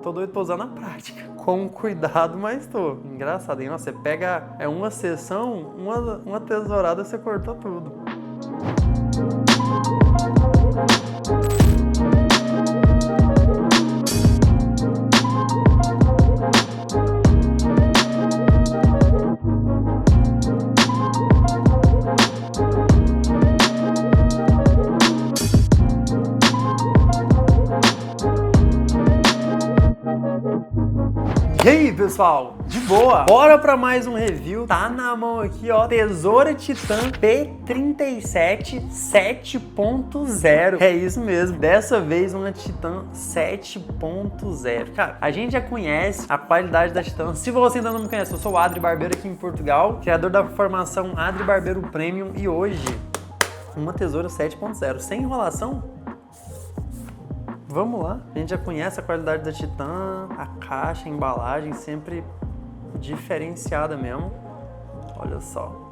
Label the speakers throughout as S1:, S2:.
S1: Tô doido pra usar na prática. Com cuidado, mas tô. Engraçado, hein? Nossa, você pega uma sessão, uma tesourada, você cortou tudo. E aí, pessoal? De boa? Bora pra mais um review. Tá na mão aqui, ó, Tesoura Titã P37 7.0. É isso mesmo. Dessa vez uma Titã 7.0. Cara, a gente já conhece a qualidade da Titã. Se você ainda não me conhece, eu sou o Adri Barbeiro aqui em Portugal, criador da formação Adri Barbeiro Premium, e hoje uma Tesoura 7.0. Sem enrolação, vamos lá, a gente já conhece a qualidade da Titã, a caixa, a embalagem sempre diferenciada mesmo. Olha só.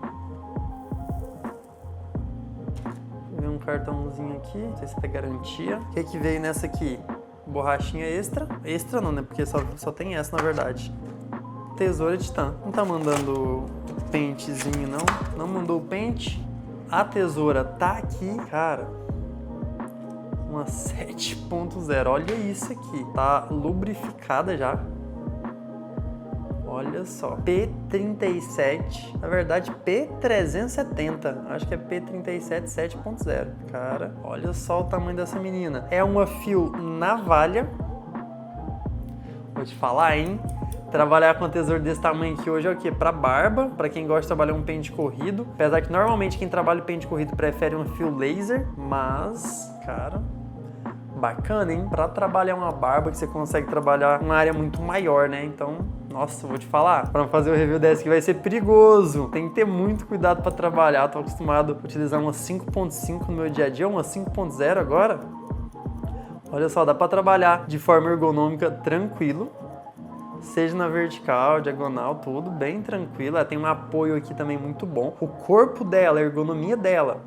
S1: Vem um cartãozinho aqui, não sei se tem garantia. O que veio nessa aqui? Borrachinha extra. Extra não, né? Porque só tem essa na verdade. Tesoura Titã. Não tá mandando pentezinho não. Não mandou o pente. A tesoura tá aqui, cara. Uma 7.0, olha isso aqui, tá lubrificada já. Olha só, P37, na verdade P370, acho que é P37 7.0. Cara, olha só o tamanho dessa menina. É uma fio navalha. Vou te falar, hein? Trabalhar com um tesouro desse tamanho aqui hoje é o quê? Pra barba, pra quem gosta de trabalhar um pente corrido. Apesar que normalmente quem trabalha o pente corrido prefere um fio laser, mas, cara, bacana, hein? Pra trabalhar uma barba que você consegue trabalhar uma área muito maior, né? Então, nossa, vou te falar, pra fazer o review dessa aqui vai ser perigoso. Tem que ter muito cuidado pra trabalhar. Tô acostumado a utilizar uma 5.5 no meu dia a dia, uma 5.0 agora. Olha só, dá pra trabalhar de forma ergonômica tranquilo. Seja na vertical, diagonal, tudo bem tranquilo. Ela tem um apoio aqui também muito bom. O corpo dela, a ergonomia dela,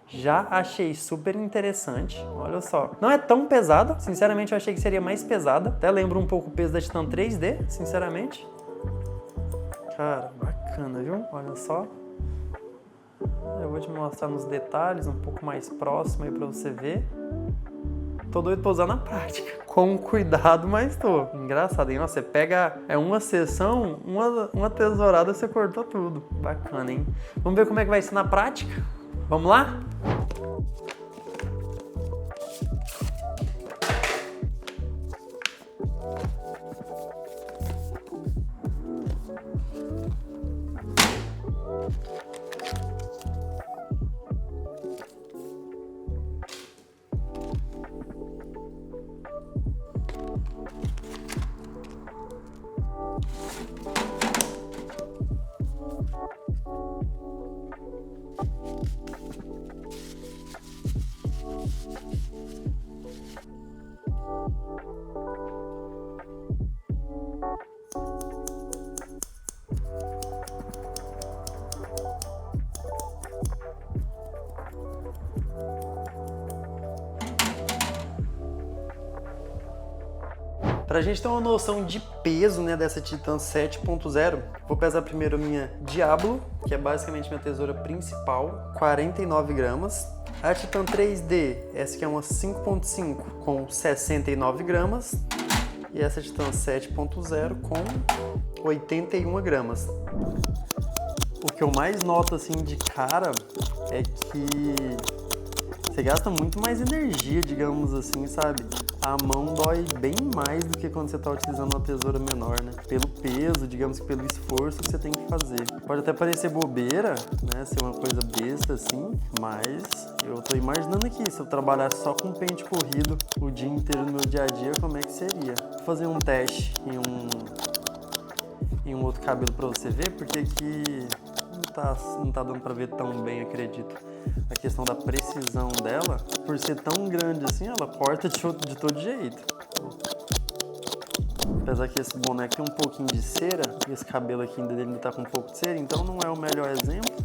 S1: já achei super interessante. Olha só. Não é tão pesada. Sinceramente, eu achei que seria mais pesada. Até lembra um pouco o peso da Titã 3D, sinceramente. Cara, bacana, viu? Olha só. Eu vou te mostrar nos detalhes, um pouco mais próximo aí pra você ver. Tô doido pra usar na prática. Com cuidado, mas tô. Engraçado, hein? Nossa, você pega uma sessão, uma tesourada, você cortou tudo. Bacana, hein? Vamos ver como é que vai ser na prática? Vamos lá? Pra gente ter uma noção de peso, né, dessa Titã 7.0, vou pesar primeiro a minha Diablo, que é basicamente minha tesoura principal, 49 gramas. A Titã 3D, essa aqui é uma 5.5 com 69 gramas. E essa Titã 7.0 com 81 gramas. O que eu mais noto assim de cara é que você gasta muito mais energia, digamos assim, sabe? A mão dói bem mais do que quando você está utilizando uma tesoura menor, né? Pelo peso, digamos que pelo esforço que você tem que fazer. Pode até parecer bobeira, né? Ser uma coisa besta assim, mas eu tô imaginando aqui, se eu trabalhasse só com pente corrido o dia inteiro no meu dia a dia, como é que seria? Vou fazer um teste em um outro cabelo para você ver, porque aqui não tá dando pra ver tão bem, acredito. A questão da precisão dela, por ser tão grande assim, ela corta de todo jeito. Apesar que esse boneco tem um pouquinho de cera, e esse cabelo aqui ainda tá com um pouco de cera, então não é o melhor exemplo.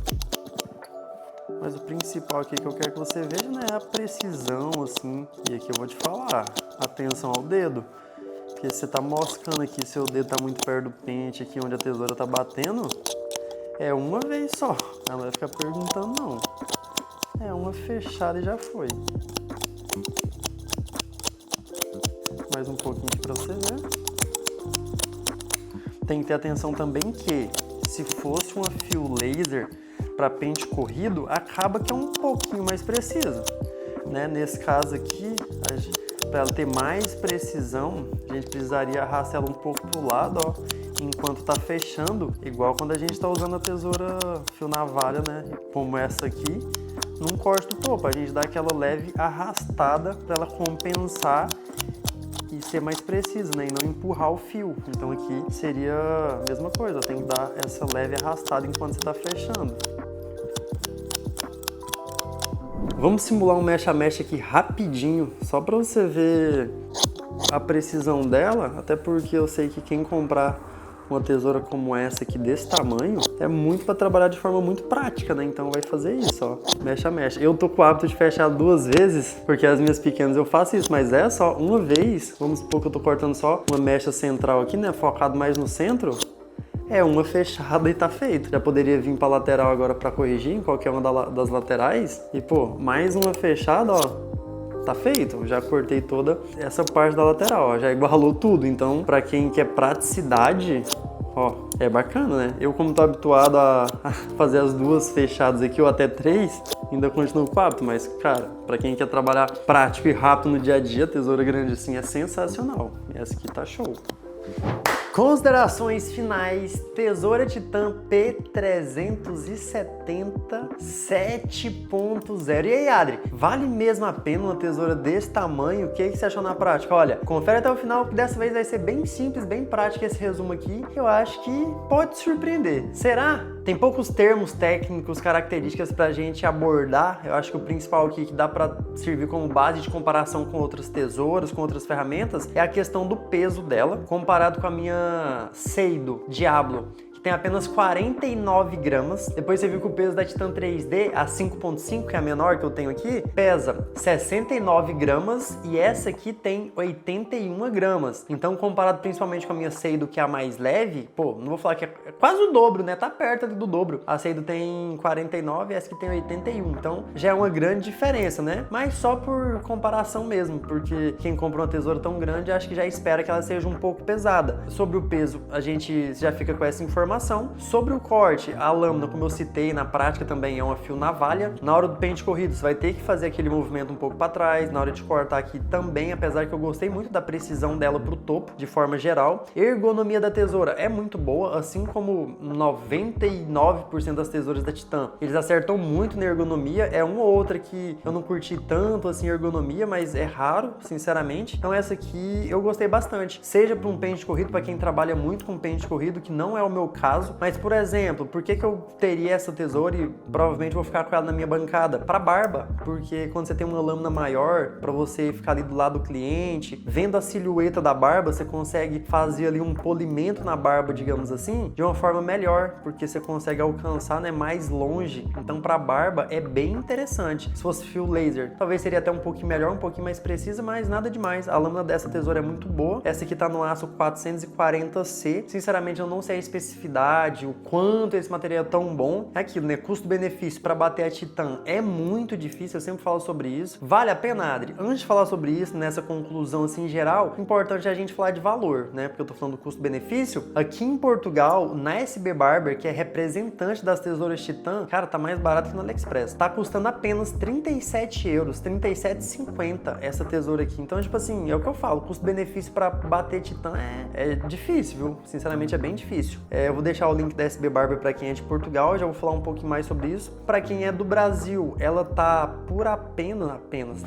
S1: Mas o principal aqui que eu quero que você veja, né, é a precisão, assim. E aqui eu vou te falar, atenção ao dedo. Porque Porque você tá moscando aqui, seu dedo tá muito perto do pente aqui onde a tesoura tá batendo, é uma vez só. Ela não vai ficar perguntando, não. É uma fechada e já foi. Mais um pouquinho aqui pra você ver. Tem que ter atenção também que, se fosse uma fio laser para pente corrido, acaba que é um pouquinho mais preciso, né? Nesse caso aqui, para ela ter mais precisão, a gente precisaria arrastar ela um pouco pro lado, ó, enquanto tá fechando, igual quando a gente tá usando a tesoura fio navalha, né? Como essa aqui, num corte do topo, a gente dá aquela leve arrastada para ela compensar e ser mais preciso, né? E não empurrar o fio. Então aqui seria a mesma coisa, tem que dar essa leve arrastada enquanto você está fechando. Vamos simular um mecha a mecha aqui rapidinho, só para você ver a precisão dela, até porque eu sei que quem comprar uma tesoura como essa aqui desse tamanho é muito para trabalhar de forma muito prática, né? Então vai fazer isso, ó, mecha a mecha. Eu tô com o hábito de fechar 2 vezes, porque as minhas pequenas eu faço isso, mas é só uma vez. Vamos supor que eu tô cortando só uma mecha central aqui, né? Focado mais no centro. É uma fechada e tá feito. Já poderia vir pra lateral agora para corrigir em qualquer uma das laterais. E pô, mais uma fechada, ó. Tá feito, já cortei toda essa parte da lateral, ó, já igualou tudo. Então, pra quem quer praticidade, ó, é bacana, né? Eu, como tô habituado a fazer as 2 fechadas aqui, ou até 3, ainda continuo com o hábito, mas, cara, pra quem quer trabalhar prático e rápido no dia a dia, tesoura grande assim é sensacional. Essa aqui tá show. Considerações finais, tesoura Titan P370 7.0. E aí, Adri, vale mesmo a pena uma tesoura desse tamanho? O que você achou na prática? Olha, confere até o final, que dessa vez vai ser bem simples, bem prático esse resumo aqui. Eu acho que pode surpreender. Será? Tem poucos termos técnicos, características pra gente abordar. Eu acho que o principal aqui que dá pra servir como base de comparação com outras tesouras, com outras ferramentas, é a questão do peso dela, comparado com a minha Seido Diablo, que tem apenas 49 gramas. Depois você viu que o peso da Titan 3D, a 5.5, que é a menor que eu tenho aqui, pesa 69 gramas e essa aqui tem 81 gramas. Então, comparado principalmente com a minha Seido, que é a mais leve, pô, não vou falar que é quase o dobro, né? Tá perto ali do dobro. A Seido tem 49 e essa aqui tem 81. Então, já é uma grande diferença, né? Mas só por comparação mesmo, porque quem compra uma tesoura tão grande, acho que já espera que ela seja um pouco pesada. Sobre o peso, a gente já fica com essa informação. Sobre o corte, a lâmina, como eu citei, na prática também é uma fio navalha. Na hora do pente corrido, você vai ter que fazer aquele movimento um pouco para trás. Na hora de cortar aqui também, apesar que eu gostei muito da precisão dela pro topo, de forma geral. Ergonomia da tesoura é muito boa, assim como 99% das tesouras da Titan. Eles acertam muito na ergonomia. É uma ou outra que eu não curti tanto assim ergonomia, mas é raro, sinceramente. Então essa aqui eu gostei bastante. Seja para um pente corrido, para quem trabalha muito com pente corrido, que não é o meu caso, mas por exemplo, por que eu teria essa tesoura e provavelmente vou ficar com ela na minha bancada? Para barba, porque quando você tem uma lâmina maior, para você ficar ali do lado do cliente, vendo a silhueta da barba, você consegue fazer ali um polimento na barba, digamos assim, de uma forma melhor, porque você consegue alcançar, né, mais longe. Então para barba é bem interessante. Se fosse fio laser, talvez seria até um pouquinho melhor, um pouquinho mais precisa, mas nada demais. A lâmina dessa tesoura é muito boa. Essa aqui tá no aço 440C. Sinceramente, eu não sei a especificidade, o quanto esse material é tão bom. É aquilo, né? Custo-benefício para bater a Titan é muito difícil, eu sempre falo sobre isso. Vale a pena, Adri? Antes de falar sobre isso, nessa conclusão assim em geral, o importante é a gente falar de valor, né? Porque eu tô falando do custo-benefício. Aqui em Portugal, na SB Barber, que é representante das tesouras Titan, cara, tá mais barato que no AliExpress. Tá custando apenas 37 euros, 37,50 essa tesoura aqui. Então, tipo assim, é o que eu falo, custo-benefício para bater Titan é difícil, viu? Sinceramente, é bem difícil. Eu vou deixar o link da SB Barber para quem é de Portugal, já vou falar um pouquinho mais sobre isso. Para quem é do Brasil, ela tá por apenas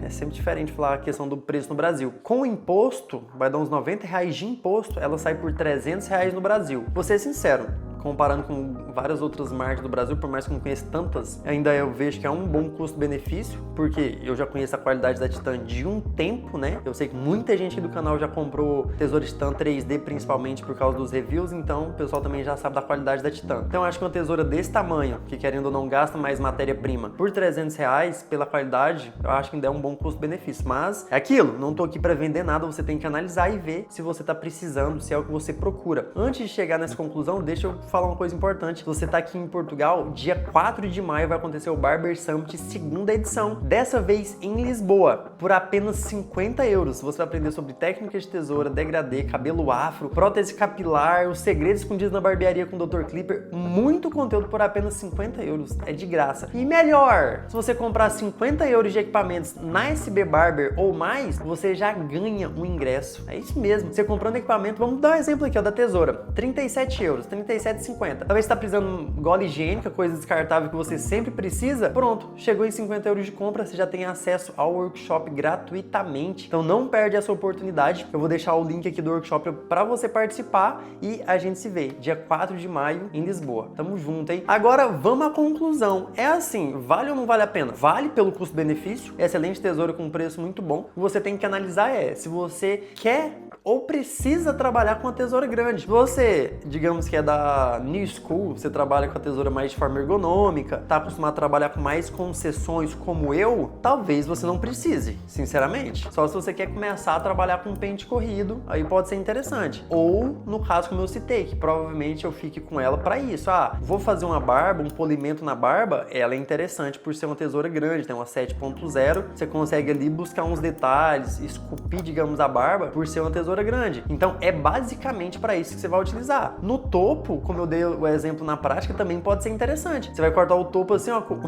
S1: é sempre diferente falar a questão do preço no Brasil. Com o imposto, vai dar uns R$90 de imposto, ela sai por R$300 no Brasil. Vou ser sincero, comparando com várias outras marcas do Brasil, por mais que eu não conheça tantas, ainda eu vejo que é um bom custo-benefício, porque eu já conheço a qualidade da Titan de um tempo, né? Eu sei que muita gente aqui do canal já comprou tesoura Titan 3D, principalmente por causa dos reviews, então o pessoal também já sabe da qualidade da Titan. Então eu acho que uma tesoura desse tamanho, que querendo ou não gasta mais matéria-prima, por R$300, pela qualidade, eu acho que ainda é um bom custo-benefício. Mas é aquilo, não tô aqui para vender nada, você tem que analisar e ver se você tá precisando, se é o que você procura. Antes de chegar nessa conclusão, deixa eu falar uma coisa importante. Se você tá aqui em Portugal, dia 4 de maio vai acontecer o Barber Summit segunda edição, dessa vez em Lisboa, por apenas €50. Você vai aprender sobre técnicas de tesoura, degradê, cabelo afro, prótese capilar, os segredos escondidos na barbearia com o Dr. Clipper, muito conteúdo por apenas €50. É de graça. E melhor, se você comprar €50 de equipamentos na SB Barber ou mais, você já ganha um ingresso. É isso mesmo. Você comprando equipamento, vamos dar um exemplo aqui, ó, da tesoura. €37, R$37,50. Talvez você tá precisando de gola higiênica, coisa descartável que você sempre precisa. Pronto, chegou em €50 de compra, você já tem acesso ao workshop gratuitamente. Então não perde essa oportunidade. Eu vou deixar o link aqui do workshop para você participar e a gente se vê dia 4 de maio em Lisboa. Tamo junto, hein? Agora vamos à conclusão. É assim, vale ou não vale a pena? Vale pelo custo-benefício, excelente tesoura com preço muito bom. O que você tem que analisar é se você quer ou precisa trabalhar com uma tesoura grande. Você, digamos que é da New School, você trabalha com a tesoura mais de forma ergonômica, tá acostumado a trabalhar com mais concessões como eu, talvez você não precise, sinceramente. Só se você quer começar a trabalhar com pente corrido, aí pode ser interessante. Ou, no caso como eu citei, que provavelmente eu fique com ela para isso. Ah, vou fazer uma barba, um polimento na barba, ela é interessante por ser uma tesoura grande, tem uma 7.0, você consegue ali buscar uns detalhes, esculpir, digamos, a barba por ser uma tesoura grande. Então é basicamente para isso que você vai utilizar. No topo, como eu dei o exemplo na prática, também pode ser interessante. Você vai cortar o topo assim, ó, com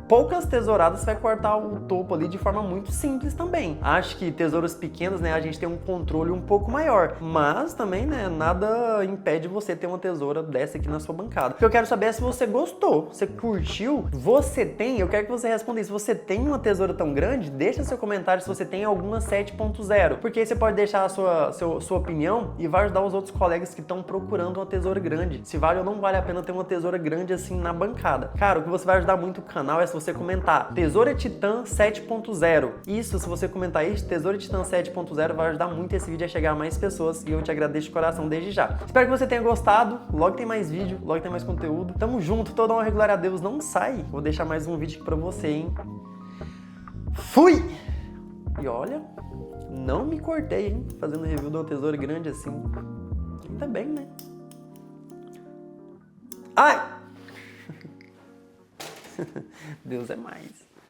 S1: poucas tesouradas você vai cortar o topo ali de forma muito simples também. Acho que tesouras pequenas, né, a gente tem um controle um pouco maior, mas também, né, nada impede você ter uma tesoura dessa aqui na sua bancada. O que eu quero saber é se você gostou, você curtiu, você tem, eu quero que você responda isso, você tem uma tesoura tão grande? Deixa seu comentário se você tem alguma 7.0, porque aí você pode deixar a sua opinião e vai ajudar os outros colegas que estão procurando uma tesoura grande. Se vale ou não vale a pena ter uma tesoura grande assim na bancada. Cara, o que você vai ajudar muito o canal é se você comentar Tesoura Titan 7.0. Isso, se você comentar isso, Tesoura Titan 7.0, vai ajudar muito esse vídeo a chegar a mais pessoas e eu te agradeço de coração desde já. Espero que você tenha gostado. Logo tem mais vídeo, logo tem mais conteúdo. Tamo junto, toda uma regular a Deus, não sai. Vou deixar mais um vídeo aqui pra você, hein? Fui! E olha, não me cortei, hein? Fazendo review de uma tesoura grande assim. Ainda bem, né? Ai! Deus é mais.